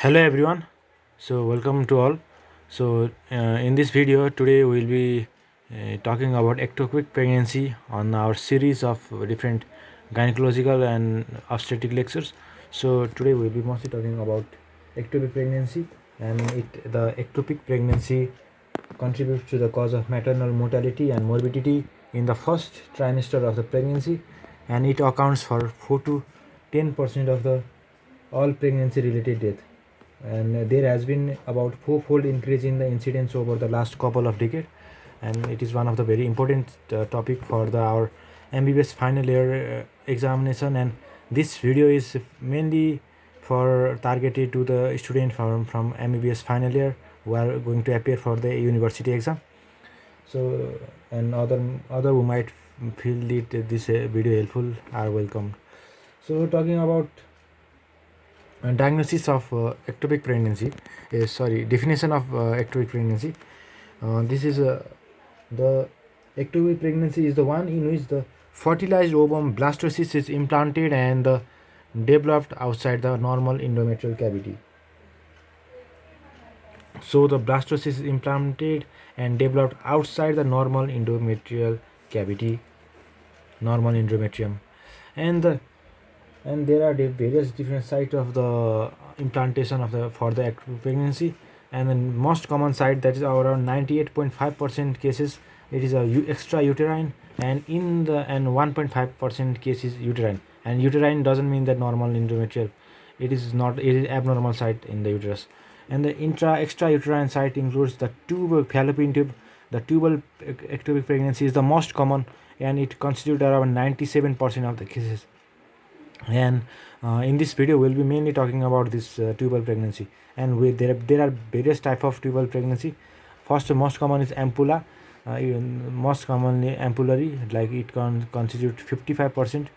Hello everyone, so welcome to all. In this video today we'll be talking about ectopic pregnancy on our series of different gynecological and obstetric lectures. So today we'll be mostly talking about ectopic pregnancy, and the ectopic pregnancy contributes to the cause of maternal mortality and morbidity in the first trimester of the pregnancy, and it accounts for 4 to 10% of the all pregnancy related death. And there has been about fourfold increase in the incidence over the last couple of decades, and it is one of the very important topic for our MBBS final year examination. And this video is mainly for targeted to the student from MBBS final year who are going to appear for the university exam. So, and other who might feel that this video helpful are welcome. So talking about diagnosis of ectopic pregnancy, definition of ectopic pregnancy. This is the ectopic pregnancy is the one in which the fertilized ovum blastocyst is implanted and developed outside the normal endometrial cavity. So the blastocyst is implanted and developed outside the normal endometrial cavity, normal endometrium, and there are various different sites of the implantation of the for the ectopic pregnancy. And the most common site, that is around 98.5% cases, it is a extra uterine, and 1.5% cases uterine. And uterine doesn't mean that normal endometrial, it is not, it is abnormal site in the uterus. And the extra uterine site includes the tubal fallopian tube. The tubal ectopic pregnancy is the most common, and it constitutes around 97% of the cases. And in this video we'll be mainly talking about this tubal pregnancy, and there are various type of tubal pregnancy. First, most common is ampulla, most commonly ampullary, like it constitute 55%.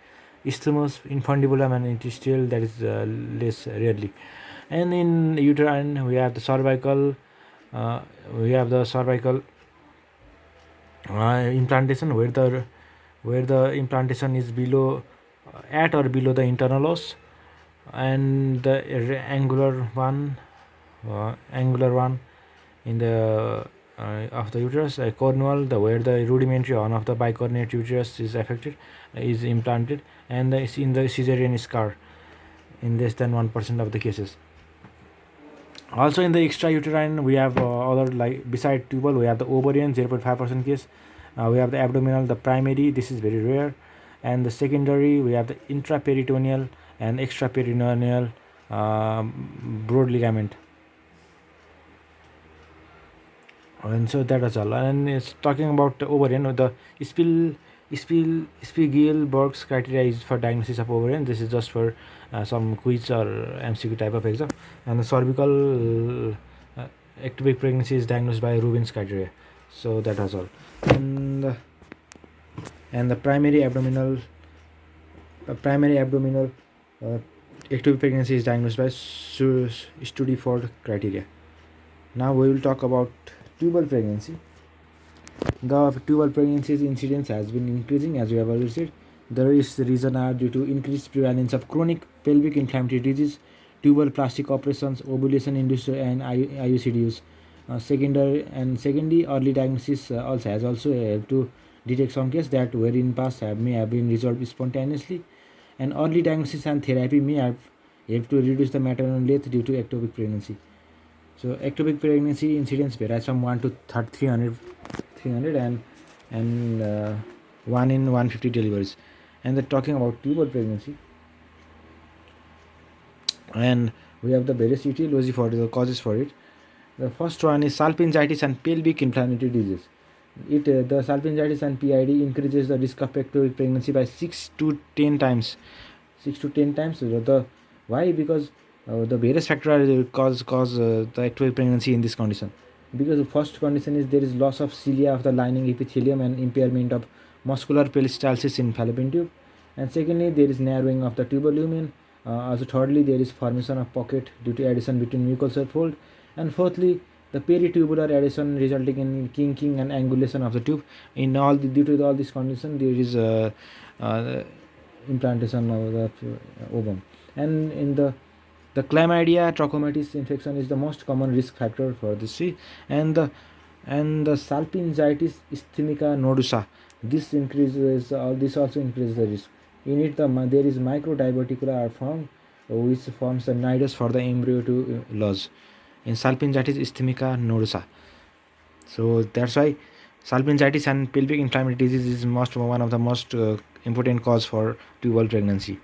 Isthmus, infundibulum, and interstitial, that is less rarely. And in uterine we have the cervical implantation, where the implantation is below at or below the internal os, and the angular one in the of the uterus, cornual, where the rudimentary one of the bicornate uterus is affected, is implanted, and in the caesarean scar in less than 1% of the cases. Also in the extrauterine we have other, like beside tubal we have the ovarian, 0.5% case. We have the abdominal, the primary, this is very rare. And the secondary we have the intraperitoneal and extraperitoneal broad ligament. And so that is all. And it's talking about the ovarian, the Spielberg's criteria is for diagnosis of ovarian. This is just for some quiz or MCQ type of exam. And the cervical ectopic pregnancy is diagnosed by Rubin's criteria. So that was all. And the primary abdominal ectopic pregnancy is diagnosed by Studiford criteria. Now we will talk about tubal pregnancy. The tubal pregnancy's incidence has been increasing, as we have already said. The reason are due to increased prevalence of chronic pelvic inflammatory disease, tubal plastic operations, ovulation induced, and IUCD use. Secondly, early diagnosis has also helped to detect some cases that were in past may have been resolved spontaneously. And early diagnosis and therapy may have helped to reduce the maternal death due to ectopic pregnancy. So ectopic pregnancy incidence varies from 1 to 300 and 1 in 150 deliveries. And they're talking about tubal pregnancy, and we have the various etiology for the causes for it. The first one is salpingitis and pelvic inflammatory disease. The salpingitis and PID increases the risk of ectopic pregnancy by 6 to 10 times. Why? Because the various factors cause the ectopic pregnancy in this condition. Because the first condition is there is loss of cilia of the lining epithelium and impairment of muscular peristalsis in fallopian tube. And secondly, there is narrowing of the tubal lumen. Also thirdly, there is formation of pocket due to adhesion between mucosal fold. And fourthly, the peritubular adhesion resulting in kinking and angulation of the tube. Due to all these conditions, there is implantation of the ovum. And in the The chlamydia trachomatis infection is the most common risk factor for this, and the salpingitis ischemica nodosa. This also increases the risk. In it, there is microdiverticula are found, which forms the nidus for the embryo to lodge in salpingitis ischemica nodosa. So that's why salpingitis and pelvic inflammatory disease is one of the most important cause for tubal pregnancy.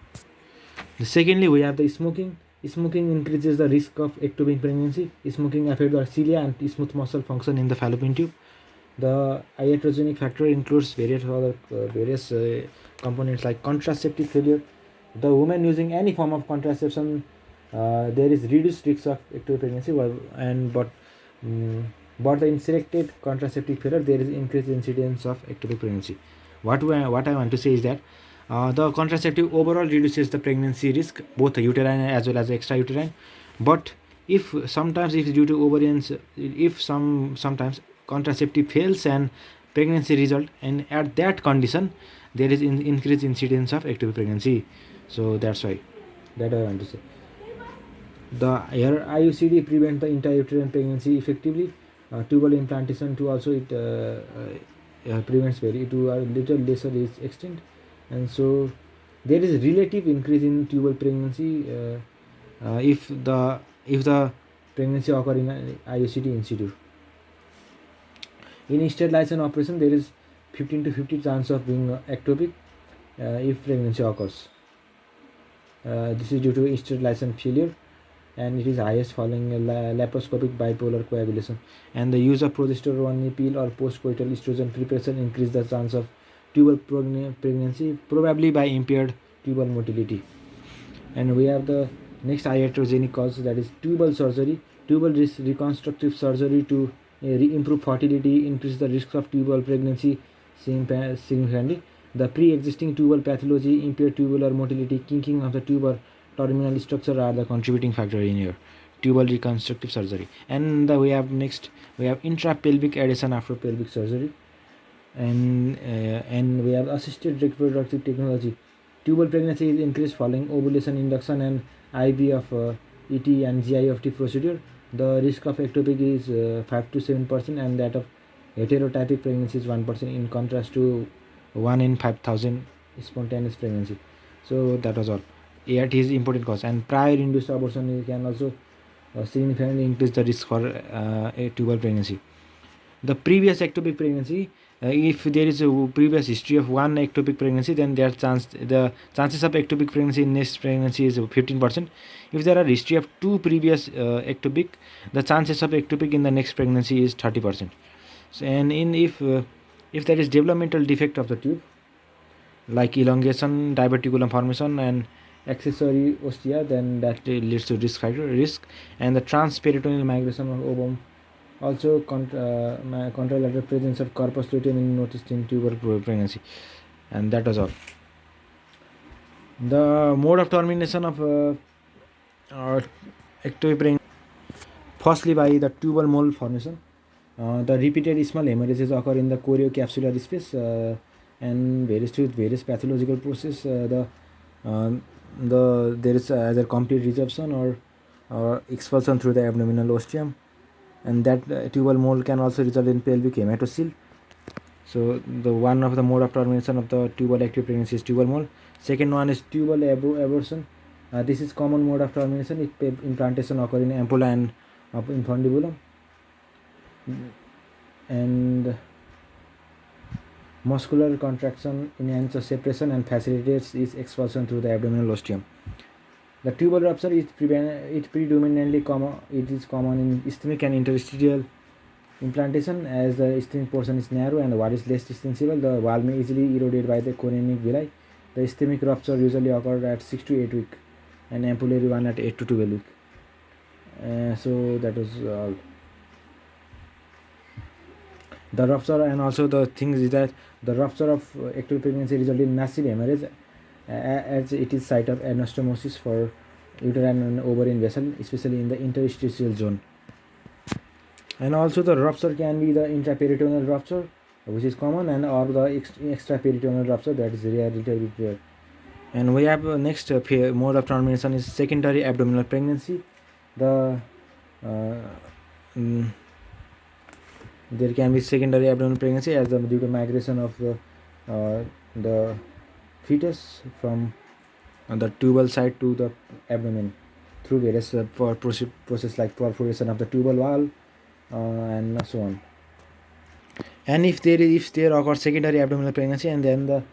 Secondly, we have the smoking. Smoking increases the risk of ectopic pregnancy. Smoking affects the cilia and smooth muscle function in the fallopian tube. The iatrogenic factor includes various other components like contraceptive failure. The woman using any form of contraception, there is reduced risk of ectopic pregnancy, but in selected contraceptive failure, there is increased incidence of ectopic pregnancy. What I want to say is that the contraceptive overall reduces the pregnancy risk, both uterine as well as extrauterine. But if due to ovarians, sometimes contraceptive fails and pregnancy result, and at that condition there is increased incidence of ectopic pregnancy. So that's why that I want to say. The IUCD prevent the intrauterine pregnancy effectively. Tubal implantation too also it prevents to a little lesser extent, and so there is relative increase in tubal pregnancy if the pregnancy occur in IUCD institute. In sterilization operation, there is 15 to 50 chance of being ectopic if pregnancy occurs. This is due to sterilization failure, and it is highest following laparoscopic bipolar coagulation. And the use of progesterone pill or postcoital estrogen preparation increase the chance of tubal pregnancy, probably by impaired tubal motility. And we have the next iatrogenic cause, that is tubal surgery. Tubal reconstructive surgery to improve fertility, increase the risk of tubal pregnancy significantly. The pre-existing tubal pathology, impaired tubular motility, kinking of the tubal terminal structure are the contributing factor in here. Tubal reconstructive surgery. And we have intrapelvic adhesion after pelvic surgery, and we have assisted reproductive technology. Tubal pregnancy is increased following ovulation induction and IVF, ET and GIFT procedure. The risk of ectopic is 5 to 7%, and that of heterotypic pregnancy is 1%, in contrast to 1 in 5,000 spontaneous pregnancy. So that was all. It is important cause, and prior induced abortion can also significantly increase the risk for a tubal pregnancy. The previous ectopic pregnancy, if there is a previous history of one ectopic pregnancy, then the chances of ectopic pregnancy in next pregnancy is 15%. If there are history of 2 previous ectopic, the chances of ectopic in the next pregnancy is 30%. So, and if there is developmental defect of the tube, like elongation, diverticulum formation, and accessory ostia, then that leads to risk. And the transperitoneal migration of ovum, also contralateral presence of corpus luteum in noticed in tubal pregnancy. And that was all. The mode of termination of ectopic pregnancy, firstly by the tubal mole formation. The repeated small hemorrhages occur in the choriocapsular space, and various pathological process. There is either complete resorption or expulsion through the abdominal ostium, and that tubal mole can also result in pelvic hematocele. So the one of the mode of termination of the tubal active pregnancy is tubal mole. Second one is tubal abortion. This is common mode of termination if implantation occur in ampulla and infundibulum, and muscular contraction enhances separation and facilitates its expulsion through the abdominal ostium. The tubal rupture is predominantly common. It is common in ischemic and interstitial implantation, as the ischemic portion is narrow and the wall is less extensible. The wall may easily eroded by the chorionic villi. The ischemic rupture usually occurs at 6 to 8 weeks, and ampullary one at 8 to 12 weeks. So that was all. The rupture, and also the thing is that the rupture of ectopic pregnancy results in massive hemorrhage, as it is site of anastomosis for uterine and ovarian vessel, especially in the interstitial zone. And also the rupture can be the intraperitoneal rupture, which is common, and or the extraperitoneal rupture, that is rare. And we have next mode of termination is secondary abdominal pregnancy. The mm, there can be secondary abdominal pregnancy as due to migration of the fetus from the tubal side to the abdomen through various process like perforation of the tubal wall and so on. And if there occurs secondary abdominal pregnancy, and then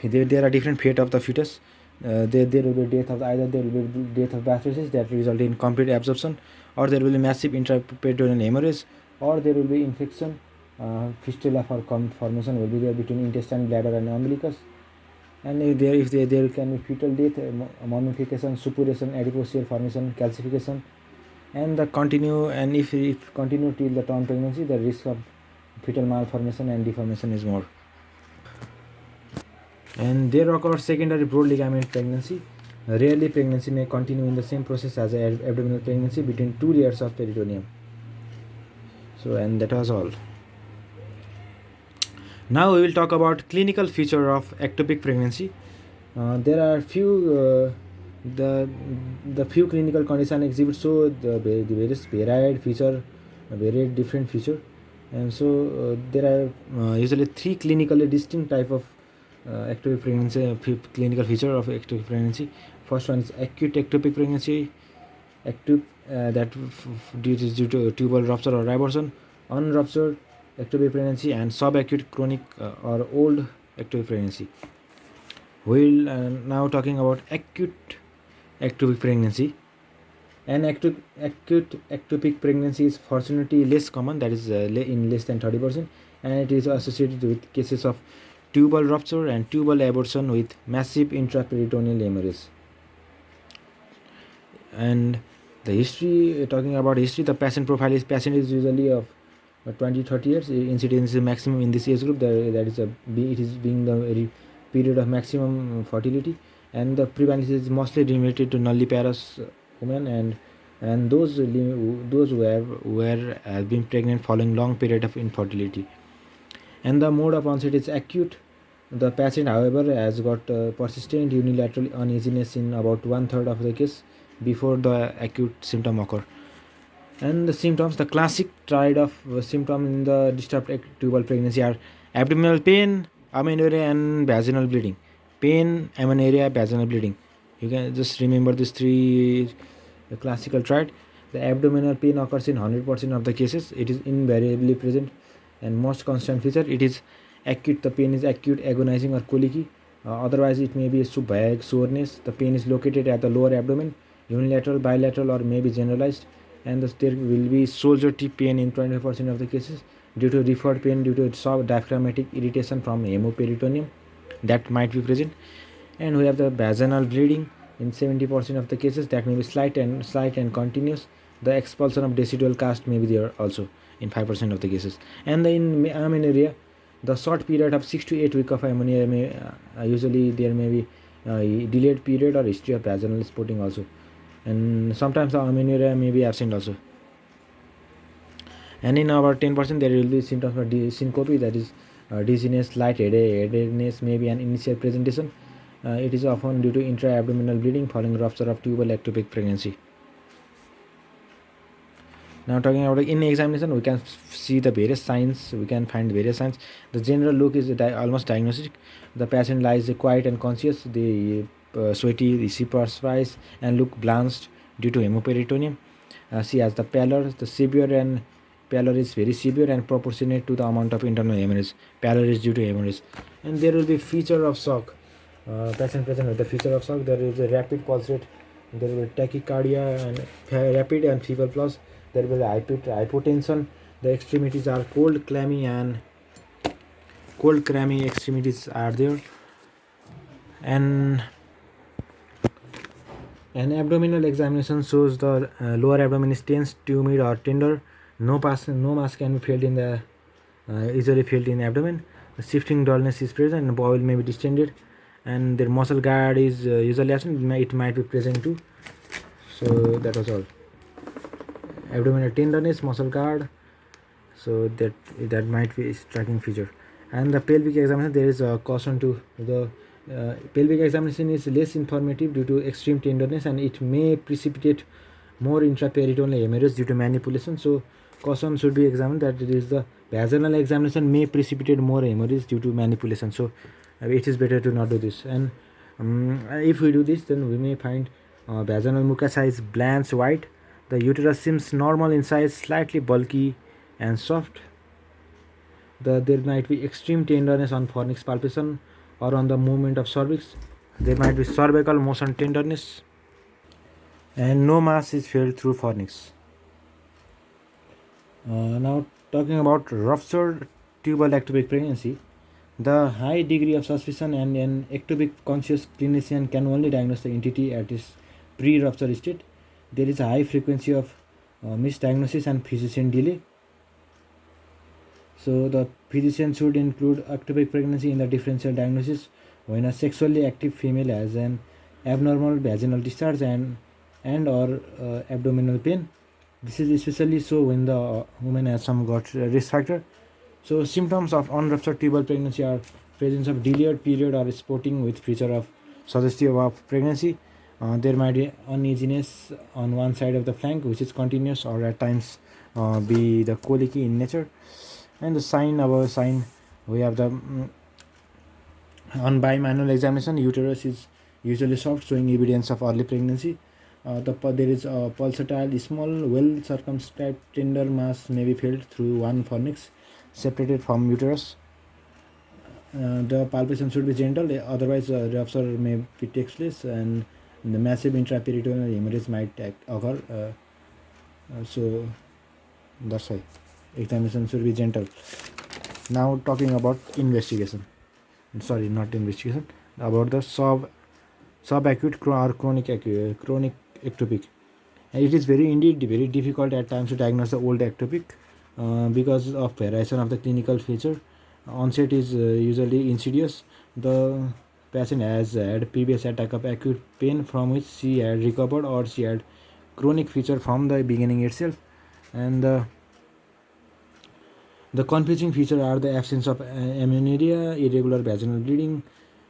there are different fate of the fetus. There will be death of either there will be death of bathysis that result in complete absorption, or there will be massive intraperitoneal hemorrhage, or there will be infection. Fistula formation will be there between intestine, bladder, and umbilicus. And if there can be fetal death, mummification, suppuration, adipose cell formation, calcification, and the continue. And if continue till the term pregnancy, the risk of fetal malformation and deformation is more. And there occurs secondary broad ligament pregnancy. Rarely, pregnancy may continue in the same process as abdominal pregnancy between two layers of peritoneum. So, and that was all. Now we will talk about clinical feature of ectopic pregnancy. There are few the few clinical condition exhibit so the various varied feature, varied different feature, and so there are usually three clinically distinct type of ectopic pregnancy, clinical feature of ectopic pregnancy. First one is acute ectopic pregnancy, that is due to tubal rupture or abortion, unruptured ectopic pregnancy, and subacute chronic or old ectopic pregnancy. We'll now talking about acute ectopic pregnancy. And acute ectopic pregnancy is fortunately less common, that is in less than 30%, and it is associated with cases of tubal rupture and tubal abortion with massive intraperitoneal hemorrhage. And the history, talking about history, the patient profile is usually of 20-30 years. Incidence is maximum in this age group. That is it is being the period of maximum fertility, and the prevalence is mostly limited to nulliparous women and those who have been pregnant following long period of infertility. And the mode of onset is acute. The patient, however, has got persistent unilateral uneasiness in about 1/3 of the case before the acute symptom occur. And the symptoms, the classic triad of symptom in the disturbed tubal pregnancy are abdominal pain, amenorrhea, and vaginal bleeding. Pain, amenorrhea, vaginal bleeding. You can just remember these three classical triad. The abdominal pain occurs in 100% of the cases. It is invariably present and most constant feature. It is acute. The pain is acute, agonizing, or colicky. Otherwise, it may be vague soreness. The pain is located at the lower abdomen, unilateral, bilateral, or may be generalized. And there will be shoulder tip pain in 25% of the cases due to referred pain due to subdiaphragmatic irritation from hemoperitoneum that might be present. And we have the vaginal bleeding in 70% of the cases, that may be slight and continuous. The expulsion of decidual cast may be there also in 5% of the cases. And in amenorrhea, the short period of 6 to 8 weeks of amenorrhea may usually there may be delayed period or history of vaginal spotting also, and sometimes the amenorrhea may be absent also. And in about 10% there will be symptoms of syncope, that is dizziness, light headache, maybe an initial presentation. It is often due to intra-abdominal bleeding following rupture of tubal ectopic pregnancy. Now talking about in examination, we can see the various signs. We can find various signs. The general look is almost diagnostic. The patient lies quiet and conscious. They sweaty, they see perspice and look blanched due to hemoperitoneum. She has the pallor. The pallor is very severe and proportionate to the amount of internal hemorrhage. Pallor is due to hemorrhage. And there will be feature of shock. Patient present with the feature of shock. There is a rapid pulse rate. There will be tachycardia and rapid and feeble pulse. There will be hypotension. The extremities are cold, clammy extremities are there. And an abdominal examination shows the lower abdomen is tense, tumid, or tender. No mass can be felt in the easily felt in the abdomen. The shifting dullness is present, and bowel may be distended, and their muscle guard is usually absent. It might be present too. So that was all. Abdominal tenderness, muscle guard, so that might be a striking feature. And the pelvic examination, there is a caution to the Pelvic examination is less informative due to extreme tenderness, and it may precipitate more intraperitoneal hemorrhage due to manipulation. So caution should be examined that it is the vaginal examination may precipitate more hemorrhage due to manipulation. So it is better to not do this. And if we do this, then we may find vaginal mucosa is blanch white. The uterus seems normal in size, slightly bulky and soft. There might be extreme tenderness on fornix palpation or on the movement of cervix. There might be cervical motion tenderness, and no mass is felt through fornix. Now talking about ruptured tubal ectopic pregnancy, the high degree of suspicion and an ectopic conscious clinician can only diagnose the entity at its pre-rupture state. There is a high frequency of misdiagnosis and physician delay. So the physician should include ectopic pregnancy in the differential diagnosis when a sexually active female has an abnormal vaginal discharge and or abdominal pain. This is especially so when the woman has some gut risk factor. So symptoms of unruptured tubal pregnancy are presence of delayed period or spotting with feature of suggestive of pregnancy. There might be uneasiness on one side of the flank which is continuous or at times be the colicky in nature. And the sign we have the on bimanual examination, uterus is usually soft, showing evidence of early pregnancy. There is a pulsatile, small, well circumscribed tender mass may be felt through one fornix separated from uterus. The palpation should be gentle, otherwise rupture may takes place and the massive intraperitoneal hemorrhage might occur. So that's why examination should be gentle. Now talking about investigation. Sorry, not investigation. About the subacute or chronic ectopic. It is very difficult at times to diagnose the old ectopic because of variation of the clinical feature. Onset is usually insidious. The patient has had previous attack of acute pain from which she had recovered, or she had chronic feature from the beginning itself. And the confusing feature are the absence of amenorrhea, irregular vaginal bleeding,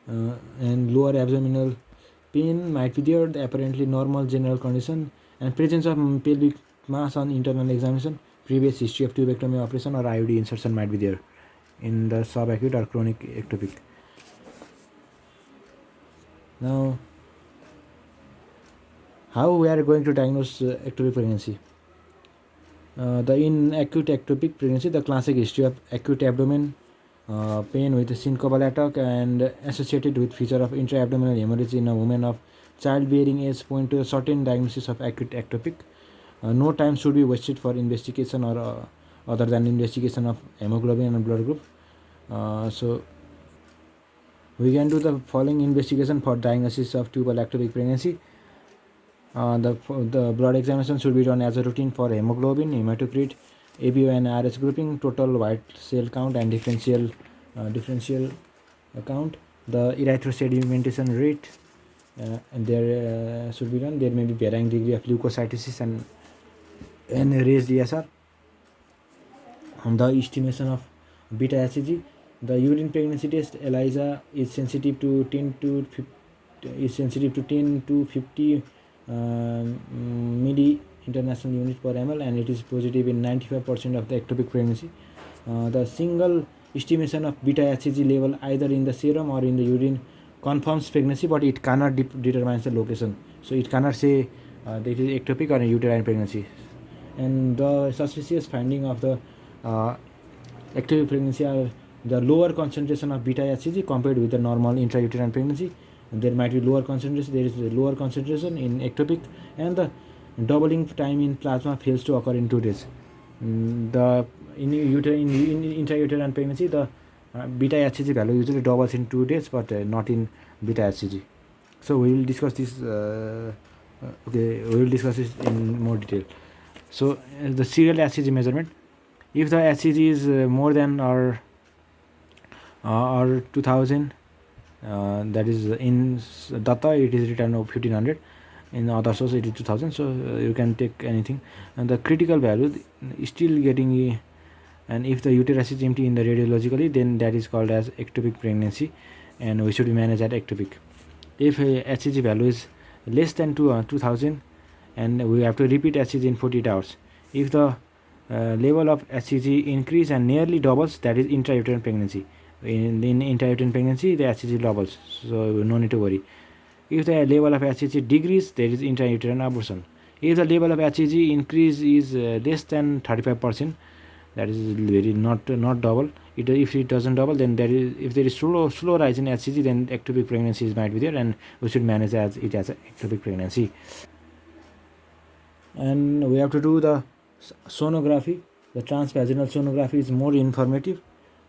and lower abdominal pain might be there, the apparently normal general condition, and presence of pelvic mass on internal examination, previous history of tubectomy operation or IUD insertion might be there in the subacute or chronic ectopic. Now, how we are going to diagnose ectopic pregnancy? In acute ectopic pregnancy, the classic history of acute abdomen pain with a syncopal attack and associated with feature of intra-abdominal hemorrhage in a woman of childbearing age point to a certain diagnosis of acute ectopic. No time should be wasted for investigation or other than investigation of hemoglobin and blood group. So we can do the following investigation for diagnosis of tubal ectopic pregnancy. The blood examination should be done as a routine for hemoglobin, hematocrit, ABO and RH grouping, total white cell count and differential count, the erythrosedimentation rate, and there should be done. There may be varying degree of leukocytosis and raised ESR. On the estimation of beta HCG, the urine pregnancy test ELISA is sensitive to 10 to 50 milli international unit per ml, and it is positive in 95% of the ectopic pregnancy. The single estimation of beta HCG level either in the serum or in the urine confirms pregnancy, but it cannot determine the location. So it cannot say that it is ectopic or a uterine pregnancy. And the suspicious finding of the ectopic pregnancy are the lower concentration of beta HCG compared with the normal intrauterine pregnancy. There might be lower concentration. There is a lower concentration in ectopic, and the doubling time in plasma fails to occur in 2 days. In intrauterine pregnancy, the beta HCG value usually doubles in 2 days, but not in beta HCG. So we will discuss this. We will discuss this in more detail. So the serial HCG measurement. If the HCG is more than or 2000. That is in Dutta it is written 1500, in other source it is 2000, so you can take anything. And the critical value is still getting, and if the uterus is empty in the radiologically, then that is called as ectopic pregnancy. and we should manage at ectopic. If HCG value is less than 2000, and we have to repeat HCG in 48 hours. If the level of HCG increase and nearly doubles, that is intrauterine pregnancy. In intrauterine pregnancy, the HCG doubles, so no need to worry. If the level of HCG decrease, there is intrauterine abortion. If the level of HCG increase is less than 35%, that is very not double. If it doesn't double, then there is, if there is slow rise in HCG, then ectopic pregnancy might be there, and we should manage it as an ectopic pregnancy. And we have to do the sonography. The transvaginal sonography is more informative.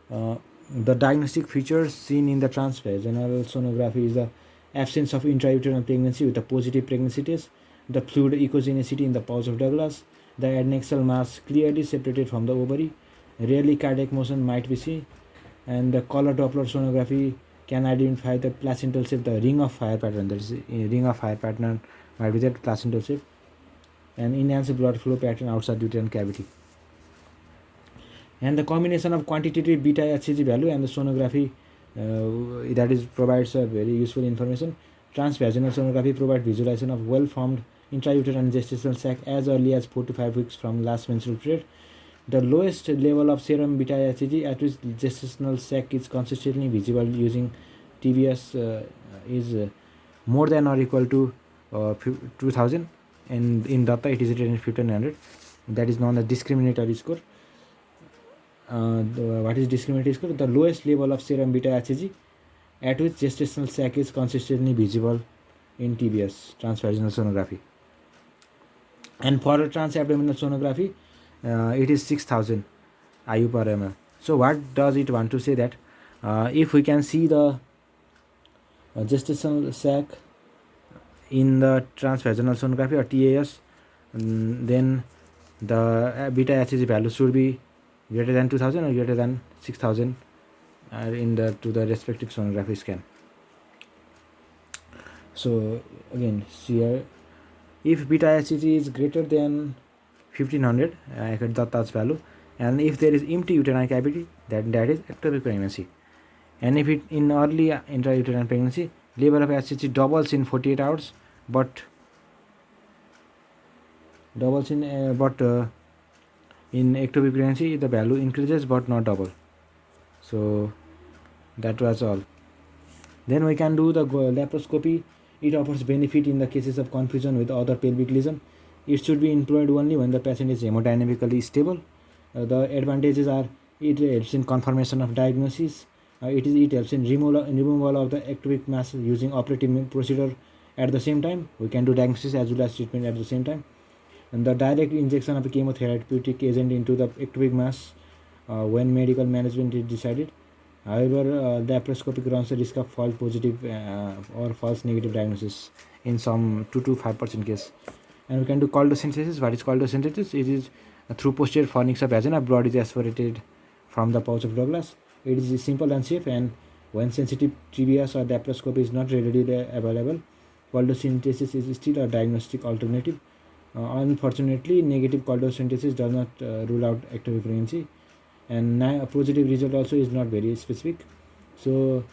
The diagnostic features seen in the transvaginal sonography is the absence of intrauterine pregnancy with a positive pregnancy test, the fluid echogenicity in the pouch of Douglas, the adnexal mass clearly separated from the ovary, rarely cardiac motion might be seen, and the color Doppler sonography can identify the placental shape, the ring of fire pattern. There is a ring of fire pattern might be that placental shape, and enhanced blood flow pattern outside uterine cavity. And the combination of quantitative beta HCG value and the sonography that is provides a very useful information. Transvaginal sonography provides visualization of well-formed intrauterine gestational sac as early as 4 to 5 weeks from last menstrual period. The lowest level of serum beta HCG at which gestational sac is consistently visible using TBS is more than or equal to 2000, and in Dutta it is written in 1500. That is known as discriminatory score. What is discriminatory score? The lowest level of serum beta HCG at which gestational sac is consistently visible in TBS, transvaginal sonography. And for a transabdominal sonography, it is 6000 IU per ml. So what does it want to say? That if we can see the gestational sac in the transvaginal sonography or TAS, then the beta HCG value should be greater than 2000 or greater than 6000 in the to the respective sonography scan. So again, here if beta HCG is greater than 1500 Dutta's value, and if there is empty uterine cavity, then that is ectopic pregnancy. And if it in early intrauterine pregnancy, level of HCG doubles in 48 hours, but in ectopic pregnancy the value increases but not double. So that was all. Then we can do the laparoscopy. It offers benefit in the cases of confusion with other pelvic lesion. It should be employed only when the patient is hemodynamically stable. The advantages are it helps in confirmation of diagnosis. It helps in removal of the ectopic mass using operative procedure at the same time. We can do diagnosis as well as treatment at the same time. And the direct injection of a chemotherapeutic agent into the ectopic mass when medical management is decided. However, laparoscopic runs the risk of false positive or false negative diagnosis in some 2 to 5% case. And we can do coldosynthesis. What is coldosynthesis? It is through posterior fornix of vagina, blood is aspirated from the pouch of Douglas. It is simple and safe, and when sensitive TBS or laparoscopy is not readily available, coldosynthesis is still a diagnostic alternative. Unfortunately, negative coldosynthesis does not rule out ectopic pregnancy, and a positive result also is not very specific. So,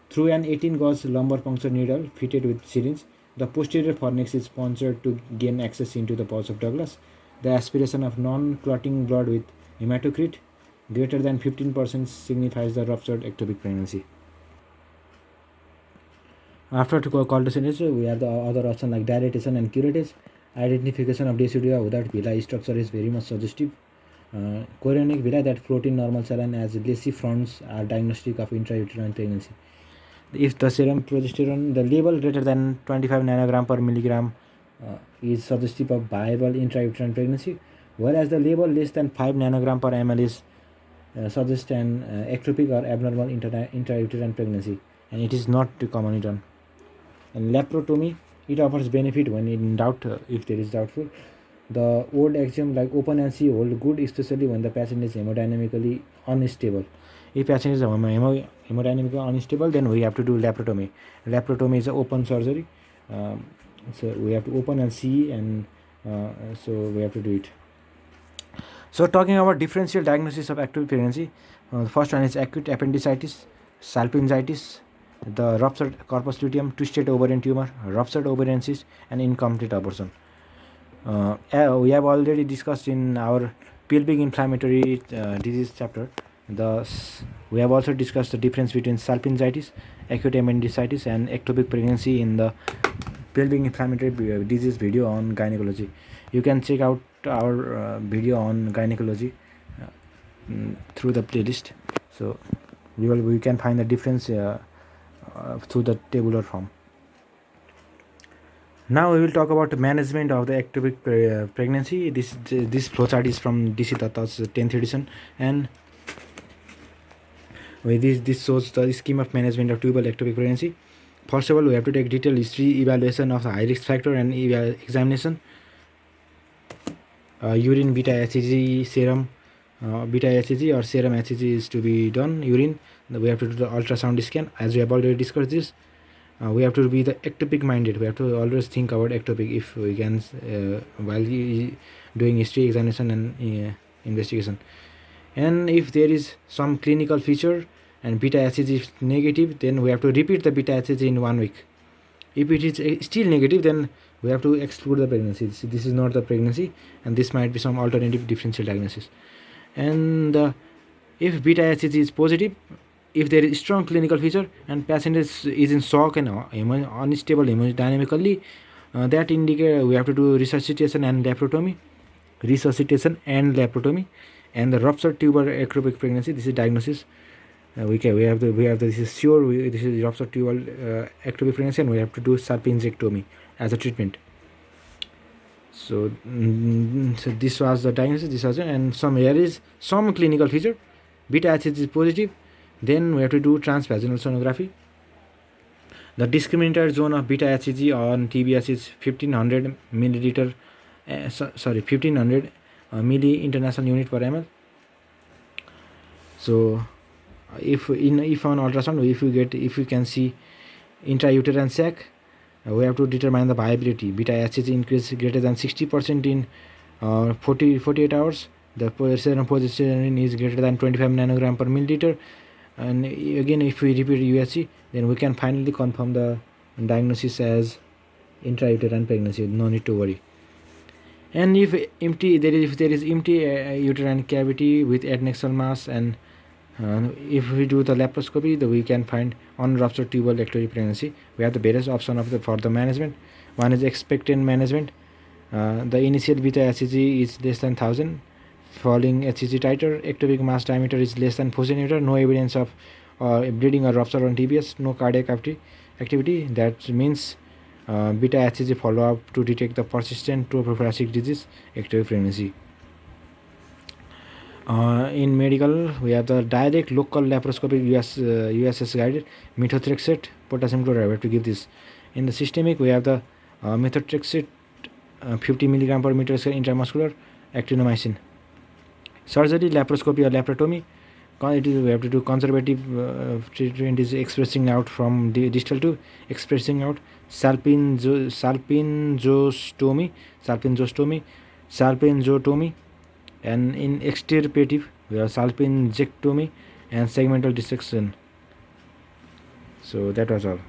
through an 18-gauge lumbar puncture needle fitted with syringe, the posterior fornix is punctured to gain access into the pouch of Douglas. The aspiration of non-clotting blood with hematocrit greater than 15% signifies the ruptured ectopic pregnancy. After coldosynthesis, we have the other option like dilatation and curettage. Identification of deciduous without villi structure is very much suggestive. Chorionic villi that float in normal saline as lacy fronts are diagnostic of intrauterine pregnancy. If the serum progesterone, the level greater than 25 nanogram per milligram is suggestive of viable intrauterine pregnancy, whereas the level less than 5 nanogram per ml is suggests an ectopic or abnormal intrauterine pregnancy, and it is not commonly done. And laparotomy, it offers benefit when in doubt, if there is doubtful. The old axiom like open and see hold good, especially when the patient is hemodynamically unstable. If patient is hemodynamically unstable, then we have to do laparotomy. Laparotomy is an open surgery, so we have to open and see, and so we have to do it. So talking about differential diagnosis of ectopic pregnancy, the first one is acute appendicitis, salpingitis, the ruptured corpus luteum, twisted ovarian tumor, ruptured ovarian cyst, and incomplete abortion. We have already discussed in our pelvic inflammatory disease chapter. We have also discussed the difference between salpingitis, acute appendicitis, and ectopic pregnancy in the pelvic inflammatory disease video on gynecology. You can check out our video on gynecology through the playlist. So we can find the difference through the tabular form. Now we will talk about the management of the ectopic pregnancy. This flowchart is from DC Dutta's 10th edition, and this shows the scheme of management of tubal ectopic pregnancy. First of all, we have to take detailed history, evaluation of the high risk factor, and examination. Urine beta HCG serum, beta HCG or serum HCG is to be done. Urine, we have to do the ultrasound scan, as we have already discussed this. We have to be the ectopic minded. We have to always think about ectopic if we can while doing history, examination, and investigation. And if there is some clinical feature and beta HCG is negative, then we have to repeat the beta HCG in 1 week. If it is still negative, then we have to exclude the pregnancy. This is not the pregnancy, and this might be some alternative differential diagnosis. And if beta HCG is positive, if there is strong clinical feature and patient is in shock and unstable hemodynamically, that indicate we have to do resuscitation and laparotomy. And the ruptured tubal ectopic pregnancy, this is diagnosis. This is sure this is ruptured tubal ectopic pregnancy, and we have to do salpingectomy as a treatment. So this was the diagnosis. And there is some clinical feature, beta HCG is positive, then we have to do transvaginal sonography. The discriminator zone of beta HCG on TBS is 1500 milliliter, 1500 milli international unit per ml. So if on ultrasound, if you can see intrauterine sac, we have to determine the viability. Beta HCG increase greater than 60% in 48 hours. The serum progesterone is greater than 25 nanogram per milliliter. And again, if we repeat USC, then we can finally confirm the diagnosis as intrauterine pregnancy. No need to worry. And if there is empty uterine cavity with adnexal mass, and if we do the laparoscopy, we can find unruptured tubal ectopic pregnancy. We have the various options for the management. One is expectant management. The initial beta HCG is less than 1000. Falling HCG titer, ectopic mass diameter is less than 4 cm, no evidence of bleeding or rupture on TBS, no cardiac activity. That means beta HCG follow-up to detect the persistent trophothoracic disease, ectopic pregnancy. In medical, we have the direct local laparoscopic USS guided methotrexate potassium chloride. We have to give this. In the systemic, we have the methotrexate 50 mg per meter square intramuscular actinomycin. Surgery, laparoscopy or laparotomy. We have to do conservative treatment is expressing out from the distal to expressing out, salpingostomy, and in extirpative we have salpingectomy and segmental dissection. So that was all.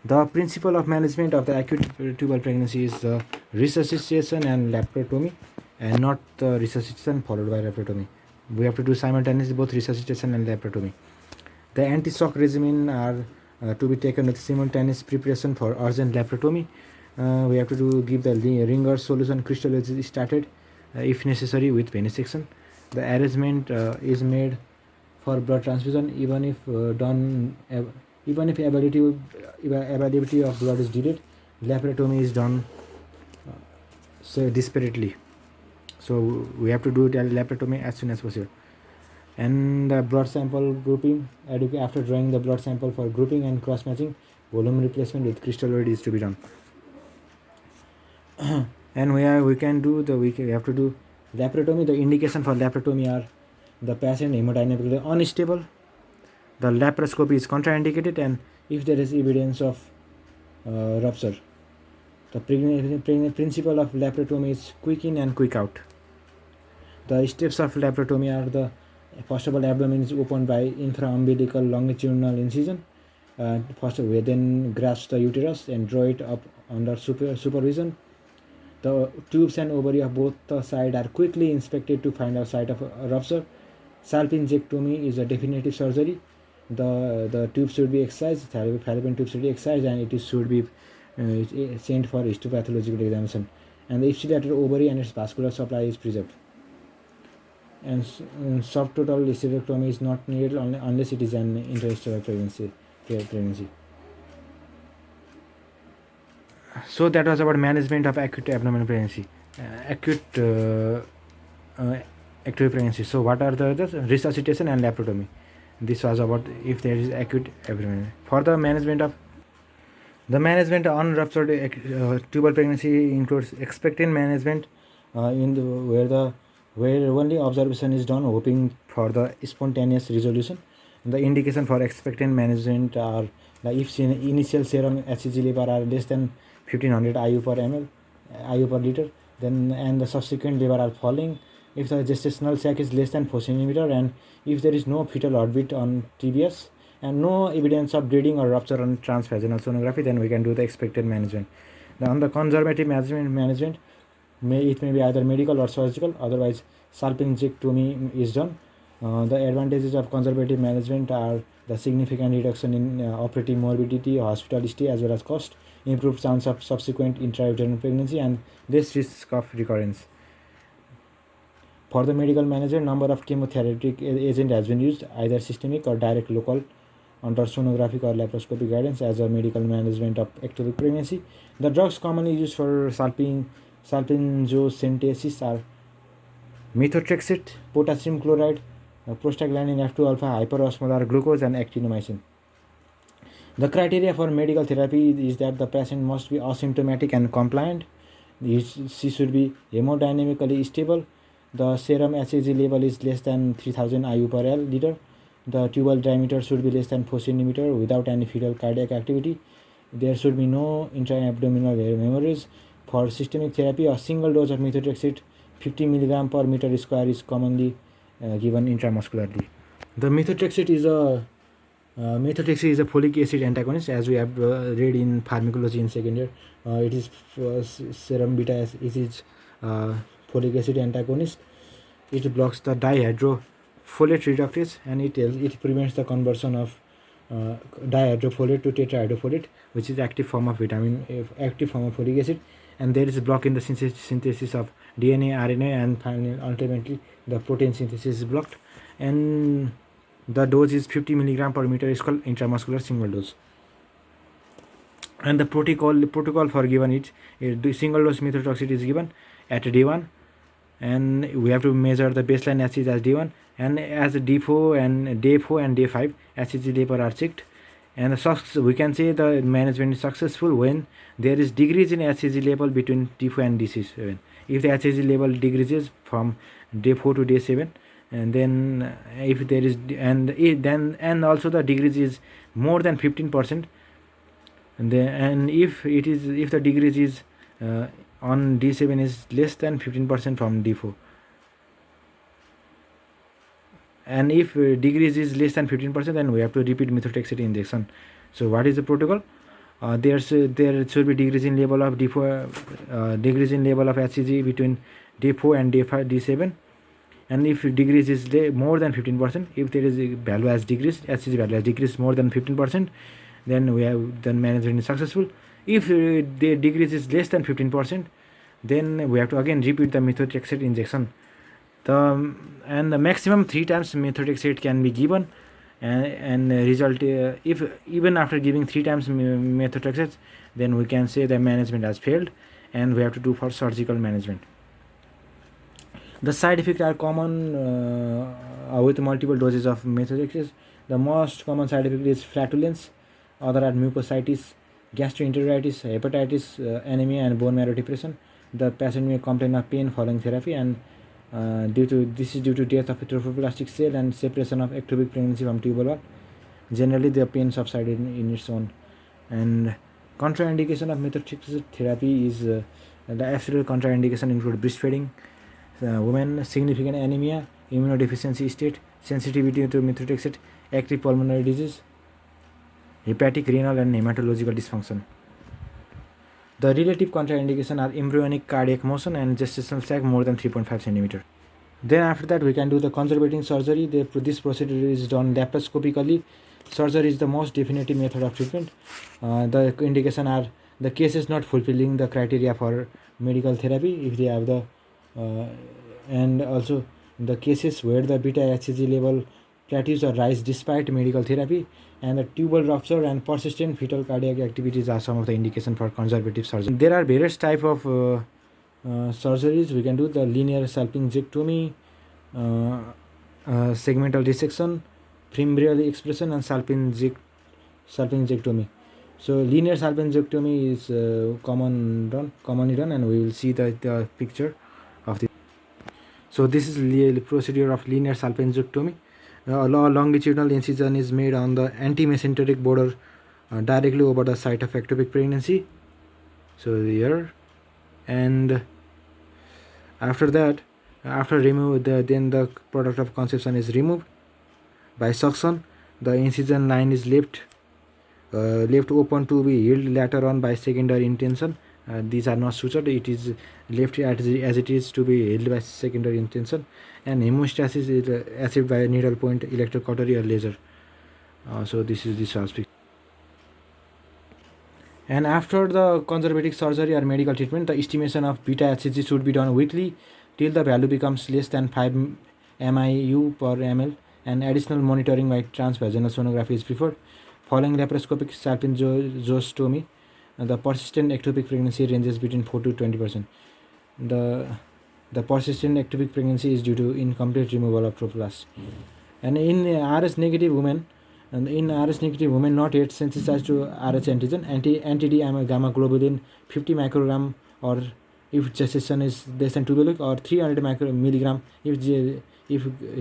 The principle of management of the acute tubal pregnancy is the resuscitation and laparotomy, and not the resuscitation followed by laparotomy. We have to do simultaneously both resuscitation and laparotomy. The anti-shock regimen are to be taken with simultaneous preparation for urgent laparotomy. We have to give the Ringer solution crystal is started if necessary with venesection. The arrangement is made for blood transfusion even if availability of blood is delayed. Laparotomy is done disparately. So we have to do the laparotomy as soon as possible. And the blood sample grouping, after drawing the blood sample for grouping and cross matching, volume replacement with crystalloid is to be done. And we have to do laparotomy. The indication for laparotomy are the patient hemodynamically unstable, the laparoscopy is contraindicated, and if there is evidence of rupture. The principle of laparotomy is quick in and quick out. The steps of laparotomy are: the first of all, abdomen is opened by infraumbilical longitudinal incision, first we then grasp the uterus and draw it up under supervision. The tubes and ovary of both the side are quickly inspected to find a site of rupture. Salpingectomy is a definitive surgery. The tube should be excised, fallopian tube should be excised, and it should be sent for histopathological examination. And the ipsilateral ovary and its vascular supply is preserved. And subtotal hysterectomy is not needed unless it is an interstitial pregnancy. So that was about management of acute abdominal pregnancy, acute ectopic pregnancy. So what are the others? Resuscitation and laparotomy. This was about if there is acute abdominal. For the management of unruptured tubal pregnancy includes expectant management, where only observation is done, hoping for the spontaneous resolution. The indication for expectant management are if initial serum HCG level are less than 1500 IU per liter, then and the subsequent level are falling. If the gestational sac is less than 4 cm, and if there is no fetal heartbeat on TBS and no evidence of bleeding or rupture on transvaginal sonography, then we can do the expectant management. On the conservative management, it may be either medical or surgical. Otherwise, salpingectomy is done. The advantages of conservative management are the significant reduction in operative morbidity, hospital stay, as well as cost, improved chance of subsequent intrauterine pregnancy, and less risk of recurrence. For the medical management, number of chemotherapeutic agent has been used, either systemic or direct local, under sonographic or laparoscopic guidance as a medical management of ectopic pregnancy. The drugs commonly used for salpingocentesis are methotrexate, potassium chloride, prostaglandin F2 alpha, hyperosmolar glucose, and actinomycin. The criteria for medical therapy is that the patient must be asymptomatic and compliant. She should be hemodynamically stable. The serum HCG level is less than 3000 IU per liter. The tubal diameter should be less than 4 cm without any fetal cardiac activity. There should be no intra-abdominal hemorrhage. For systemic therapy, a single dose of methotrexate 50 mg per meter square is commonly given intramuscularly. The methotrexate is a folic acid antagonist, as we have read in pharmacology in second year. It is serum beta acid. It is folic acid antagonist. It blocks the dihydrofolate reductase, and it prevents the conversion of dihydrofolate to tetrahydrofolate, which is active form of folic acid. And there is a block in the synthesis of DNA, RNA, and finally, ultimately, the protein synthesis is blocked. And the dose is 50 mg per meter square intramuscular single dose. And the protocol for given it, the single dose methotrexate is given at D1, and we have to measure the baseline HCG as D1, and as D4 and day 4 and day 5 HCG level are checked. And we can say the management is successful when there is decrease in HCG level between D4 and D7. If the HCG level decreases from day 4 to day 7, and then if there is and also the decrease is more than 15%, and if the decrease is on D7 is less than 15% from D4, and if decrease is less than 15%, then we have to repeat methotrexate injection. So what is the protocol? There should be decrease in level of D4, decrease in level of HCG between day 4 and day 5, D7, and if decrease is more than 15%, if there is a value has decreased, HCG value has decreased more than 15%, then management is successful. If the decrease is less than 15%, then we have to again repeat the methotrexate injection. The maximum 3 times methotrexate can be given, and result if even after giving 3 times methotrexate, then we can say the management has failed, and we have to do for surgical management. The side effects are common with multiple doses of methotrexate. The most common side effect is flatulence. Other are mucositis, gastroenteritis, hepatitis, anemia, and bone marrow depression. The patient may complain of pain following therapy, and this is due to death of a trophoblastic cell and separation of ectopic pregnancy from tubal wall. Generally, the pain subsided in its own. And contraindication of methotrexate therapy is the absolute contraindication include breastfeeding, women, significant anemia, immunodeficiency state, sensitivity to methotrexate, active pulmonary disease. hepatic, renal, and hematological dysfunction. The relative contraindication are embryonic cardiac motion and gestational sac more than 3.5 cm. Then after that we can do the conservative surgery. This procedure is done laparoscopically. Surgery is the most definitive method of treatment. The indication are the cases not fulfilling the criteria for medical therapy if they have the and also the cases where the beta HCG level plateaus or rise despite medical therapy, and the tubal rupture and persistent fetal cardiac activities are some of the indication for conservative surgery. There are various type of surgeries we can do: the linear salpingectomy, segmental dissection, fimbrial expression, and salpingectomy. So linear salpingectomy is commonly done, and we will see the picture of this. So this is the procedure of linear salpingectomy. A longitudinal incision is made on the anti-mesenteric border directly over the site of ectopic pregnancy. So here, and after that, then the product of conception is removed by suction. The incision line is left open to be healed later on by secondary intention. These are not sutured; it is left as it is to be healed by secondary intention. And hemostasis is achieved by needle point electrocautery or laser. So this is the aspect. And after the conservative surgery or medical treatment, the estimation of beta HCG should be done weekly till the value becomes less than 5 MIU per ml, and additional monitoring by transvaginal sonography is preferred. Following laparoscopic salpingostomy, the persistent ectopic pregnancy ranges between 4 to 20%. The persistent ectopic pregnancy is due to incomplete removal of trophoblast. And in RS negative women, not yet sensitized to Rh antigen, anti-D gamma globulin 50 microgram, or if gestation is less than 2 weeks, or 300 milligram if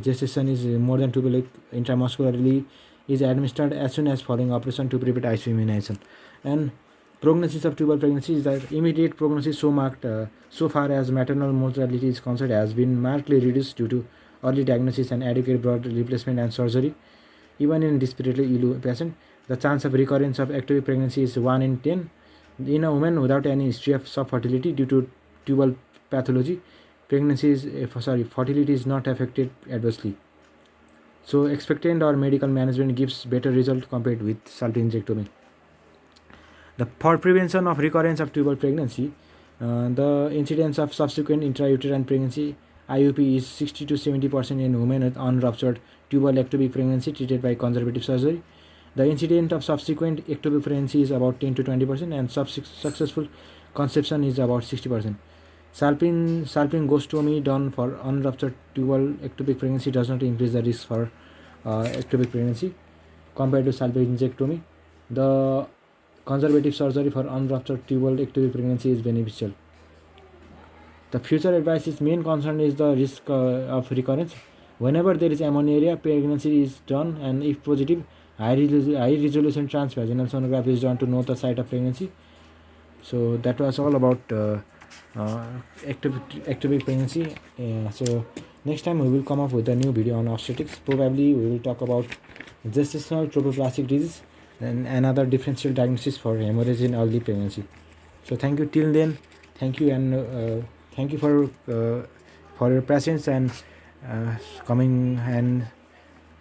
gestation is more than 2 weeks, intramuscularly is administered as soon as following operation to prevent ICU immunization. And prognosis of tubal pregnancy is that immediate prognosis so far as maternal mortality is concerned has been markedly reduced due to early diagnosis and adequate blood replacement and surgery. Even in desperately ill patient, the chance of recurrence of ectopic pregnancy is 1 in 10. In a woman without any history of subfertility due to tubal pathology, fertility is not affected adversely. So expectant or medical management gives better result compared with salpingectomy. For prevention of recurrence of tubal pregnancy, the incidence of subsequent intrauterine pregnancy IUP is 60 to 70% in women with unruptured tubal ectopic pregnancy treated by conservative surgery. The incidence of subsequent ectopic pregnancy is about 10 to 20%, and successful conception is about 60%. Salpingostomy done for unruptured tubal ectopic pregnancy does not increase the risk for ectopic pregnancy compared to salpingectomy. The conservative surgery for unruptured tubal ectopic pregnancy is beneficial. The future advice is main concern is the risk of recurrence. Whenever there is amenorrhea, pregnancy is done, and if positive, high resolution transvaginal sonography is done to know the site of pregnancy. So that was all about ectopic pregnancy. So next time we will come up with a new video on obstetrics. Probably we will talk about gestational trophoblastic disease and another differential diagnosis for hemorrhage in early pregnancy. So thank you till then. Thank you, and thank you for your patience and coming and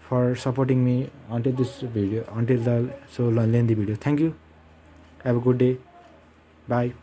for supporting me until this video, until the so lengthy video. Thank you. Have a good day. Bye.